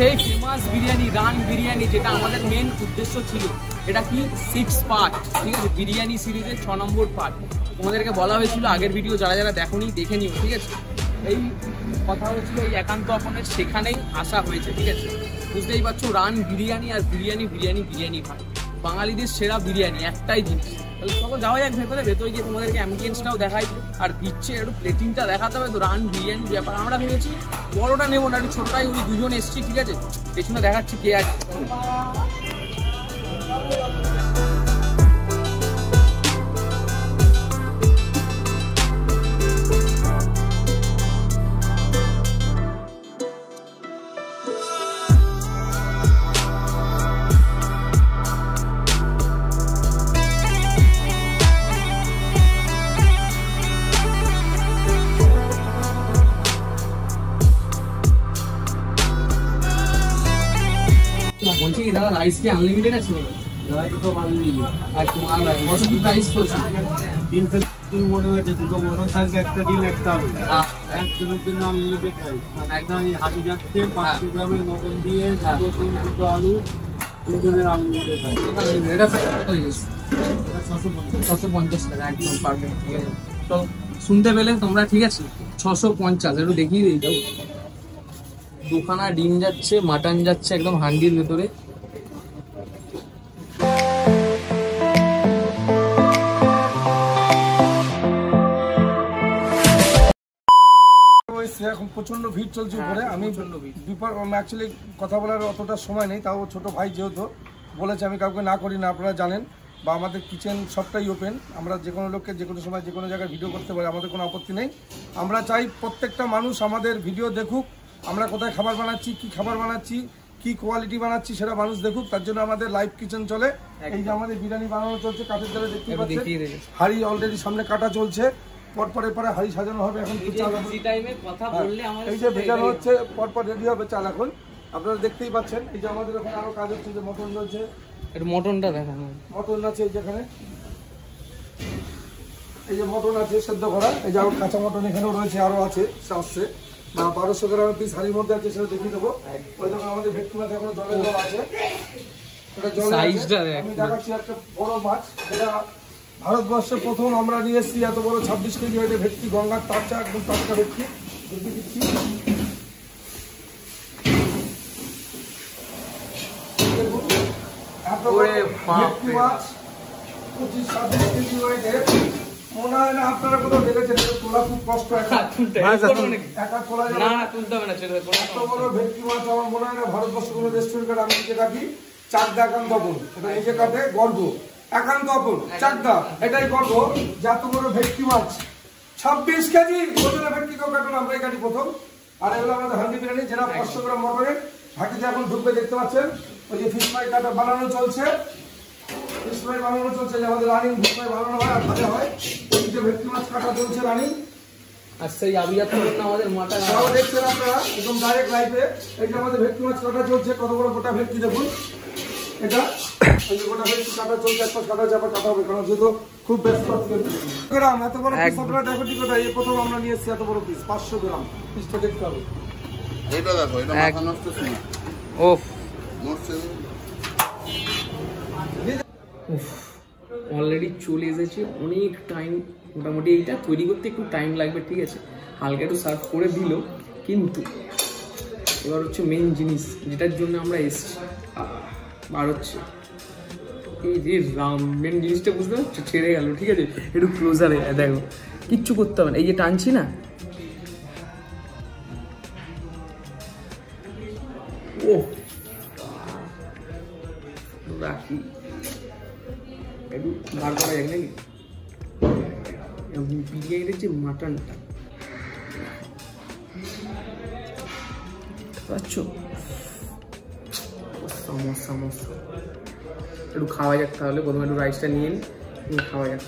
সেই famous biryani run biryani, যেটা আমাদের মেন উদ্দেশ্য ছিল। এটা কি 6 পার্ট, ঠিক আছে, বিরিয়ানি সিরিজের 6 নম্বর পার্ট। তোমাদেরকে বলা হয়েছিল আগের ভিডিও যারা যারা দেখোনি দেখে নিও, ঠিক আছে। এই কথা হচ্ছিল এই একান্ত আপনের, সেখানেই আসা হয়েছে, ঠিক আছে। বুঝতেই পারছো, রান বিরিয়ানি আর বিরিয়ানি বিরিয়ানি বিরিয়ানি ভাই, বাঙালিদের সেরা বিরিয়ানি একটাই জিনিস। তাহলে চলো যাওয়া যাক ভেতরে গিয়ে তোমাদেরকে অ্যাম্বিয়েন্সটাও দেখাই আর দিচ্ছে একটু প্লেটিংটা দেখাতে হবে তো। রান বিরিয়ানি ব্যাপার আমরা ভেবেছি বড়োটা নেবো না, একটু ছোটোটাই, ওই দুজন এসছি, ঠিক আছে। পেছনে দেখাচ্ছি কে আছে। বলছি কি দাদা, রাইস কি আনলিমিটেড আছে? রাইস তো আনলিমিটেড। আর তোমার কত কি প্রাইস পড়ছে? 3 মনে হয়েছে, 2 মনে থাকবে, একটা ডিল একটা হবে। একজনের জন্য আনলিমিটেড রাইস, একদম হাঁটি যাচ্ছে 500 গ্রামের মটন দিয়ে 2 আলু, 2জনের আনলিমিটেড রাইস। এটা কত হয়েছে? 650 টাকা, একদম পারফেক্ট, ঠিক আছে। তো শুনতে পেলে তোমরা, ঠিক আছে, 650। একটু দেখিয়ে দিই দাও। দুখানা ডিম যাচ্ছে, মাটন যাচ্ছে একদম হান্ডির ভেতরে। এখন প্রচন্ড ভিড় চলছে উপরে। আমি অ্যাকচুয়ালি কথা বলার অতটা সময় নেই, তাও ছোট ভাই যেহেতু বলেছে, আমি কাউকে না করি না, আপনারা জানেন। বা আমাদের কিচেন সবটাই ওপেন, আমরা যে কোনো লোককে যে কোনো সময় যে কোনো জায়গায় ভিডিও করতে পারি, আমাদের কোনো আপত্তি নেই। আমরা চাই প্রত্যেকটা মানুষ আমাদের ভিডিও দেখুক, আমরা কোথায় খাবার বানাচ্ছি, কি খাবার বানাচ্ছি, কি কোয়ালিটি বানাচ্ছি সেটা মানুষ দেখুক। তার জন্য আমাদের লাইভ কিচেন চলে। এই যে আমাদের বিরিয়ানি বানানো চলছে কাঠের জালে, দেখতে পাচ্ছেন। হাঁড়ি অলরেডি সামনে কাটা চলছে, পরপর এরপরে হাঁড়ি সাজানো হবে। এখন এই যে ভেজানো হচ্ছে, পরপর রেডি হবে চাল। এখন আপনারা দেখতেই পাচ্ছেন, এই যে আমাদের ওখানে আরো কাজ হচ্ছে, যে মটন চলছে। মটনটা দেখানো, মটন আছে এই যেখানে, এই যে মটন আছে সেদ্ধ করা। এই যে আরো কাঁচা মটন এখানেও রয়েছে, আরো আছে, আসছে 1200 গ্রামের পিস হাঁড়ির মধ্যে আছে, সেটা দেখিয়ে দেবো। ওই যখন আমাদের ভেটকি মাছ এখনো জলের জল আছে, আমি দেখাচ্ছি একটা বড় মাছ, যেটা ভারতবর্ষে প্রথম আমরা নিয়ে এসেছি। এত বড় 26 কেজি ওয়েটে ভেটকি, গঙ্গার টাটকা, একদম টাটকা ভেটকি দেখিয়ে দিচ্ছি। এত বড় ভেটকি মাছ 25-26 কেজি ওয়েটে, মনে হয় না আপনারা কোথাও দেখেছেন। তোলা খুব কষ্ট, একা তোলা যাবে না, তুলতে হবে না। এত বড় ভেটকি মাছ আমার মনে হয় না ভারতবর্ষে কোনো রেস্টুরেন্টে। আমি নিজে কাটি চাকদা একান্ত আপন, এটা নিজে কাটে গর্ব, একান্ত আপন চাকদা, এটাই গর্ব। যত বড় ভেটকি মাছ 26 কেজি ওজনের ভেটকি কেউ কাটুন, আমরাই কাটি প্রথম। আর এগুলো আমাদের হান্ডি বিরিয়ানি, যেটা 500 গ্রাম মটনের ঘাটিতে এখন ঢুকবে, দেখতে পাচ্ছেন। ওই যে ফিশ ফ্রাই কাটা বানানো চলছে, ফিশ ফ্রাই বানানো চলছে, যে আমাদের রানিং ফিশ ফ্রাই বানানো হয় আর ভাজা হয়। ওই যে ভেটকি মাছ কাটা চলছে রানিং। আর সেই আমাদের মাটা দেখছেন আপনারা একদম ডাইরেক্ট লাইভে। এই যে আমাদের ভেটকি মাছ কাটা চলছে, কত বড় গোটা ভেটকি দেখুন। এটা গোটা ভেটকি কাটা চলছে, একটা কাটা যাবে, কাটা হবে, কারণ যেহেতু খুব ব্যস্ত গ্রাম। এত বড় পিস আপনারা দেখো, ঠিক কথা, এই প্রথম আমরা নিয়ে এসেছি এত বড় পিস, 500 গ্রাম পিসটা দেখতে হবে। এটা দেখো, এটা মাথা নষ্ট ছিল। ওফ, অলরেডি চলে এসেছে, অনেক টাইম। মোটামুটি এইটা তৈরি করতে একটু টাইম লাগবে, ঠিক আছে। হালকা একটু সার্ভ করে দিল, কিন্তু এবার হচ্ছে মেন জিনিস, যেটার জন্য আমরা এসেছি। বার হচ্ছে এই যে মেন জিনিসটা, বুঝতে পারছো, ছেড়ে গেল, ঠিক আছে। একটু ক্লোজারে দেখো, কিচ্ছু করতে হবে না। এই যে টানছি না, ও রাখি একটু বার করা যাক নাকি। বিরিয়ানির যে মাটনটা পাচ্ছো, সমস্যা একটু খাওয়া যাক। তাহলে প্রথমে একটু রাইসটা নিয়ে নিই, খাওয়া যাক।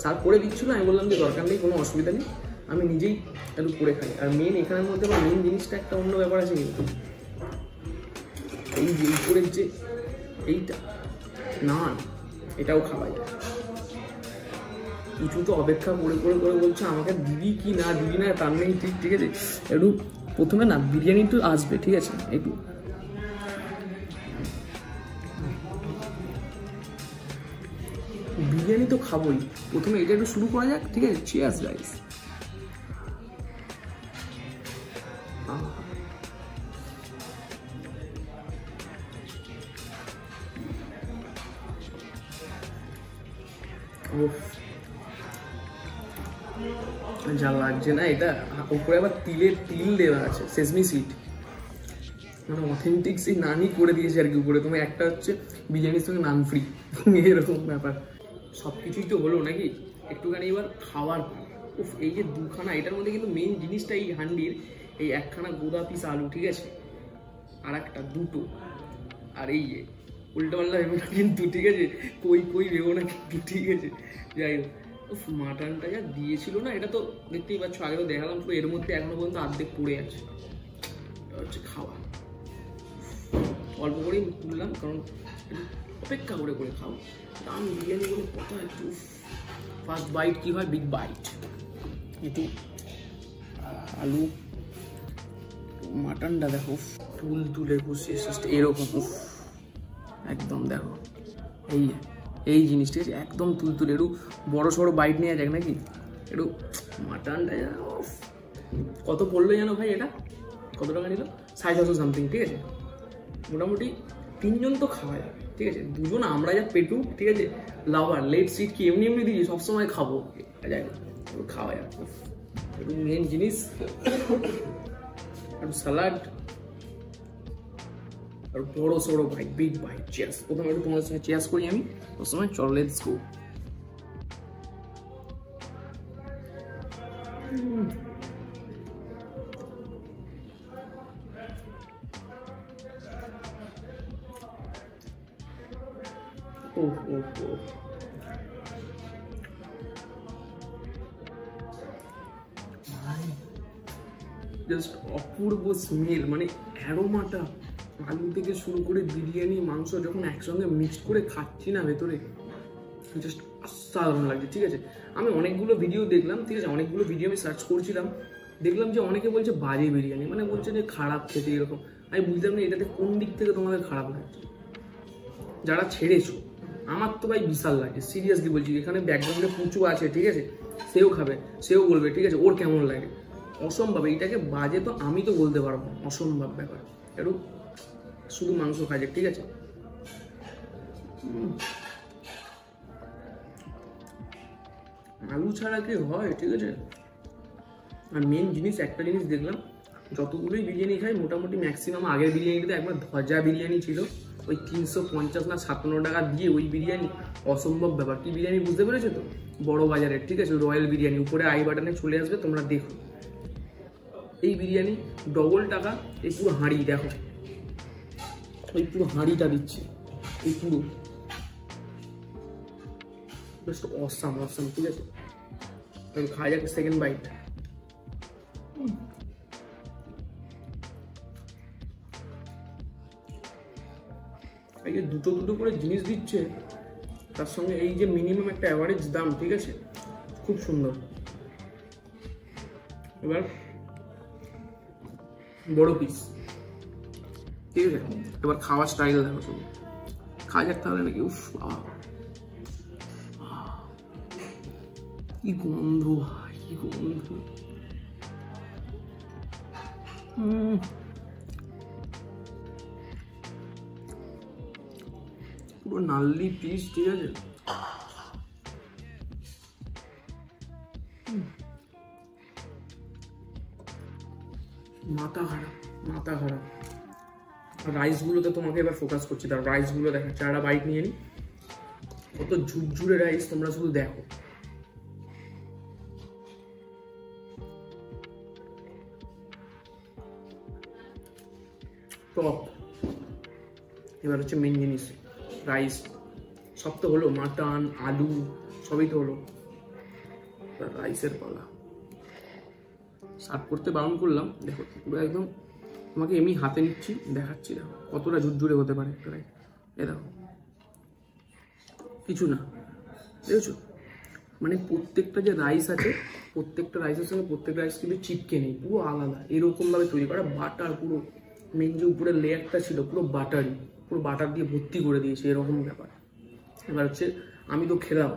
সার্ভ করে দিচ্ছিল, আমি বললাম যে দরকার নেই, কোনো অসুবিধা নেই, আমি নিজেই একটু করে খাই। আর মেন এখানের মধ্যে আমার মেন জিনিসটা একটা অন্য ব্যাপার আছে, কিন্তু এই যে উপরের যে এইটা নান, এটাও খাওয়া যায়। কিছু তো অপেক্ষা করে বলছে আমাকে দিবি কি না দিবি না, তার নেই ঠিক, ঠিক আছে। একটু প্রথমে না বিরিয়ানি একটু আসবে, ঠিক আছে, একটু বিরিয়ানি তো খাবোই, প্রথমে এটা একটু শুরু করা যাক, ঠিক আছে। Cheers guys. যা লাগছে না, এটা উপরে আবার তিল দেওয়া আছে, সেসমি সিড, মানে অথেন্টিক সেই নানই করে দিয়েছে আর কি উপরে। তোমার একটা হচ্ছে বিরিয়ানির সঙ্গে নান ফ্রি, এরকম ব্যাপার। সব কিছুই তো হলো নাকি, একটুখানি এবার খাওয়ার। উফ, এই যে দুখানা, এটার মধ্যে কিন্তু মেন জিনিসটা এই হান্ডির এই একখানা গোদা পিস আলু, ঠিক আছে, আর একটা দুটো, আর এই যে উল্টো পাল্টা ভেবো না কিন্তু, ঠিক আছে, কই ভেবো না কিন্তু, ঠিক আছে। যাই হোক, মাটনটা যা দিয়েছিল না, এটা তো দেখতেই পাচ্ছ, আগে তো দেখালাম পুরো, এর মধ্যে এখনো পর্যন্ত অর্ধেক পড়ে আছে। এটা হচ্ছে খাওয়া, অল্প করেই তুললাম কারণ অপেক্ষা করে খাও। দাম বিরিয়ানি বলে কথা, একটু ফার্স্ট বাইট কি হয়, বিগ বাইট, একটু আলু, মাটনটা দেখো তুলে বসিয়ে এরকম, একদম দেখো এই জিনিসটা একদম তুলতুলে, একটু বড় সড়ো বাইট নেওয়া যাক নাকি, একটু মাটনটা কত পড়লো জানো ভাই, এটা কত টাকা নিল, 750 সামথিং, ঠিক আছে। মোটামুটি 3 জন তো খাওয়া যাবে, ঠিক আছে। 2 জন আমরা যা পেটু, ঠিক আছে, লাভার লেট সিট কি এমনি দিয়েছি, সবসময় খাবো, যাই না খাওয়া যাবে। একটু মেন জিনিস, একটু স্যালাড, আর বড় সড়ো ভাই, বিগ ভাই, চিয়ার্স। প্রথমে একটু তোমাদের সঙ্গে চিয়ার্স করি আমি, ওর সময় চলো let's go. Just Apurba smell, মানে অ্যারোমাটা আলু থেকে শুরু করে বিরিয়ানি মাংস যখন একসঙ্গে মিক্স করে খাচ্ছি না ভেতরে, জাস্ট অসাধারণ লাগছে, ঠিক আছে। আমি অনেকগুলো ভিডিও দেখলাম, ঠিক আছে, অনেকগুলো ভিডিও আমি সার্চ করছিলাম, দেখলাম যে অনেকে বলছে বাজে বিরিয়ানি, মানে বলছে যে খারাপ খেতে এরকম। আমি বুঝলাম না এটাতে কোন দিক থেকে তোমাদের খারাপ লাগছে, যারা ছেড়েছো। আমার তো ভাই বিশাল লাগে, সিরিয়াসলি বলছি। এখানে ব্যাকগ্রাউন্ডে পুচু আছে, ঠিক আছে, সেও খাবে, সেও বলবে, ঠিক আছে, ওর কেমন লাগে। অসম্ভব, এইটাকে বাজে তো আমি তো বলতে পারবো, অসম্ভব ব্যাপার। একটু শুধু মাংস খাজে, ঠিক আছে। আলু ছাড়া কি হয়, ঠিক আছে। আর মেন জিনিস, একটা জিনিস দেখলাম, যতগুলোই বিরিয়ানি খাই মোটামুটি ম্যাক্সিমাম, আগের বিরিয়ানিতে একবার ধজা বিরিয়ানি ছিল, ওই 350 না 57 টাকা দিয়ে ওই বিরিয়ানি, অসম্ভব ব্যাপার। কি বিরিয়ানি বুঝতে পেরেছো তো, বড় বাজারের, ঠিক আছে, রয়্যাল বিরিয়ানি, উপরে আই বাটনে চলে আসবে, তোমরা দেখো। এই বিরিয়ানি ডবল টাকা, এই পুরো হাঁড়ি দেখো, ওই পুরো হাঁড়িটা দিচ্ছে, এই পুরো জাস্ট অসাম, ঠিক আছে। খাওয়া যাক সেকেন্ড বাইট। এই যে দুটো করে জিনিস দিচ্ছে, তার সঙ্গে এই যে মিনিমাম একটা অ্যাভারেজ দাম, ঠিক আছে, খুব সুন্দর। এবার বড় পিস, ঠিক আছে। এবার খাওয়ার স্টাইল দেখো, শুধু খাওয়া যাক তাহলে নাকি। উফ বাবা, কি গন্ধ, কি গন্ধ। পুরো নাল্লি পিস, ঠিক আছে। মাথা খারাপ। রাইসগুলোতে তোমাকে এবার ফোকাস করছি, তার রাইসগুলো দেখো, 4টা বাইট নিয়ে নি, কত ঝুরঝুরে রাইস, তোমরা শুধু দেখো। টপ। এবার হচ্ছে মেন জিনিস, রাইস। সব তো হলো, মাটন, আলু সবই তো হলো, রাইসের পালা। সার্ভ করতে বারণ করলাম, দেখো পুরো একদম তোমাকে এমনি হাতে নিচ্ছি, দেখাচ্ছি, দেখো কতটা ঝুরঝুরে হতে পারে একটা রাইস। এ দেখো, কিছু না, দেখেছো, মানে প্রত্যেকটা যে রাইস আছে প্রত্যেকটা রাইসের সঙ্গে প্রত্যেকটা রাইস কিন্তু চিপকে নেই, পুরো আলাদা, এরকমভাবে তৈরি করা, বাটার পুরো মেন যে উপরের লেয়ারটা ছিল পুরো বাটারই, পুরো বাটার দিয়ে ভর্তি করে দিয়েছে, এরকম ব্যাপার। এবার হচ্ছে আমি তো খেলাম,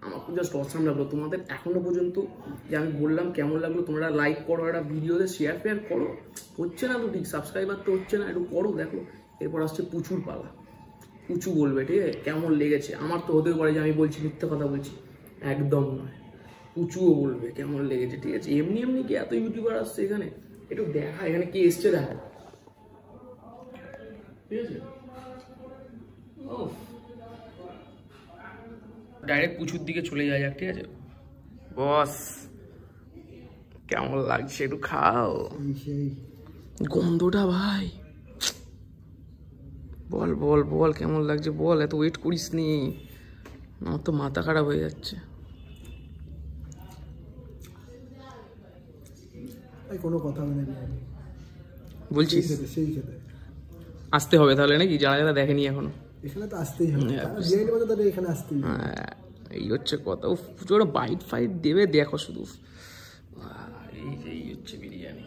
আমার তো জাস্ট অসাম লাগলো। তোমাদের এখনো পর্যন্ত যে আমি বললাম কেমন লাগলো, তোমরা লাইক করো, একটা ভিডিওতে শেয়ার ফেয়ার করো, হচ্ছে না তো ঠিক, সাবস্ক্রাইবার তো হচ্ছে না, একটু করো, দেখো। এরপর আসছে পুচুর পালা, পুচু বলবে ঠিক আছে কেমন লেগেছে। আমার তো হতেও পারে যে আমি বলছি মিথ্যে কথা বলছি, একদম নয়, পুচুও বলবে কেমন লেগেছে, ঠিক আছে। এমনি এমনি কি এত ইউটিউবার আসছে এখানে, একটু দেখা এখানে কে এসছে দেখা, ঠিক আছে। ডাইরেক্ট পুচুর দিকে চলে যাওয়া যাক, ঠিক আছে বস। কেমন লাগছে একটু খাও, গন্ধটা ভাই, বল বল বল কেমন লাগছে বল, এত ওয়েট করিস নি, আমার তো মাথা খারাপ হয়ে যাচ্ছে। কোনো কথা বলে বলছিস সেই খেতে আসতে হবে তাহলে নাকি, যারা যারা দেখেনি এখনো এখানে তো আসতেই হবে, এখানে আসতেই হবে। এই হচ্ছে কথা, পুজোর বাইট ফাইট দেবে দেখো শুধু, এই হচ্ছে বিরিয়ানি।